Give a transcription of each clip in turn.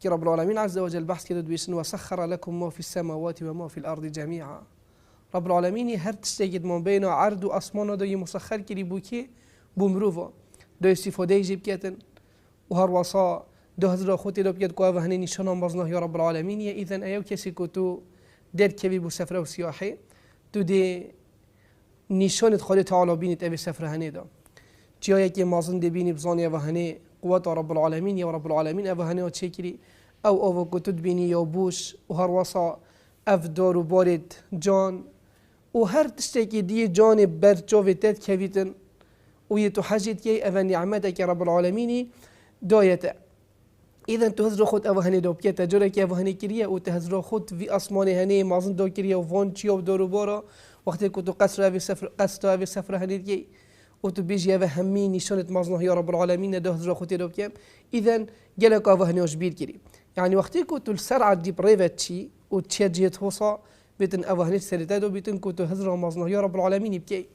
وقتی رب العالمین عز وجل بحث کرد بیشن وسخر لكم ما في السماوات وما في الأرض جميعا. رب العالمین هر تشتگید من بین عرض و آسمان دای مسخر کردی بو که بو مروفا دای استفاده جیب کردن و هر وصا دو هزار خودی دو بکرد که هنی نشانم بازنه یا رب العالمین ایذن ایو کسی که تو در کبی بو سفره و سیاحه تو دی نشانت خود تعالی بینید اوی سفره هنی دا جایی که مازن دی بینی بزانی و هنی قوت رب العالمین یا رب العالمین او هنی و چه کری او کتود بینی یا بوش و هر وصا اف دار و بارد جان و هر تشتی که دی جان برچاوتت کویتن و یه تو حاجت که او نعمت که رب العالمین دایته. إذا تهزر خود أو هني دو بكيتا جرك أو هني كريه أو تهزر خود في أسمان هني مازن دو كريه وفون تشيو دورو بورا وقت كنتو قصر أبي سفر هني دي وتبيجي أو همين نشانة مازن يا رب العالمين دو هزر خود دو بكيم. إذا جلك أو هني وش بير كري يعني وقت كنتو السرعة دي بريفت شي وتشجع توصى بيتن أو هني سرتادو بيتن كنتو هزر مازن يا رب العالمين بكي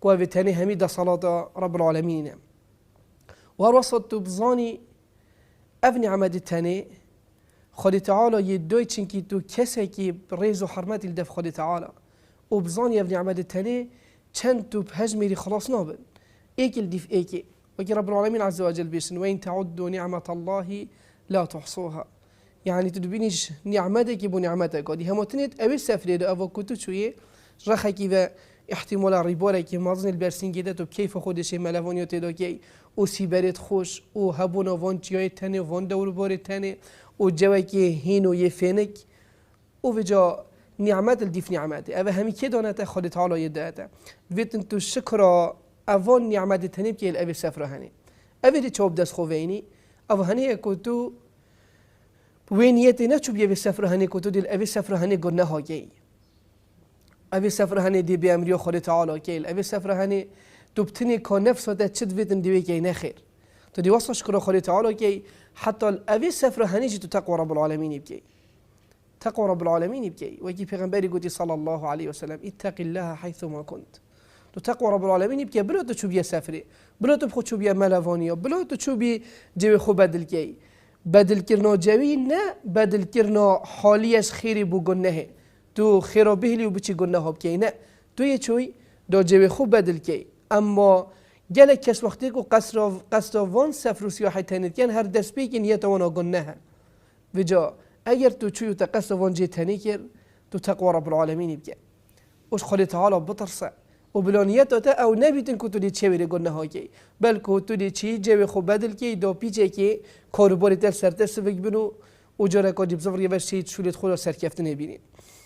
كوا بتهني هميدا صلاة رب العالمين وروصت بزاني افني عمد التاني خود تعالى يدوي چنكي تو كسي كي ريزو حرمات الدف خود تعالى وبزاني افني عمد التاني چند تو بهجميري خلاص نابن ايكل ديف ايكي وكي رب العالمين عز وجل بيسن وين تعدوا نعمة الله لا تحصوها يعني تدبينيش نعمتك بو نعمتك ودي هموتنيت اوي سفري دو اوو كتو شوية رخي كي احتمال ريبولا كي مازن البرسين كده تو كيف خودش ملفونيو تدو كي و سیبرت خوش و هبون وان چیای تنه وان دور بار تنه و جوی که هین و یفنک و وجا نعمت الدیف نعمته اوه همی که دانته خود تعالی یدهته ویتن تو شکر اوان نعمت تنه بکی الاوه سفره هنی اوه دی چوب دست خوینی اوه هنی اکو تو وینیتی نه چوب یوه سفره هنی که تو دی الاوه سفره هنی گنه ها گی اوه سفره هنی دی بی امریو خود تعالی که الاوه سفره هنی تبتني كنفس وده تشد فيتن ديوي كي نخير تدي وصل شكر خالي تعالى كي حتى الأبي سفر هنيجي تقوى رب العالمين يبكي تقوى رب العالمين يبكي ويجي پیغمبري قلت صلى الله عليه وسلم اتق الله حيثما كنت تقوى رب العالمين يبكي بلا تشوف يا سفري بلا تبخد شوف يا ملافونيا بلا تشوف جوي خو بدل كي بدل كرنا جوي نه بدل كرنا حاليش خيري بو گنه تو خيرا بهلي وبچي گنه بكي نه تو يچوي دو جوي خو بدل كي اما گله کس وقتی کو قصر وان سفر و سیاحت تنید کن هر دست بیکن یه توانا گنه وجا اگر تو چوی تا قصر وان جی تنی کر تو تقوى رب العالمین بکن وش خالی تعالی بطرسه و بلانیت تا او نبیتن که تو دی چه بری گنه ها کی بلکه تو دی چی جوی خوب بدل کی دو پیچه کی کاروباری تر سرتر سفک بنو و جاره که دیب زفر یه شید شولید خود سرکفت نبینید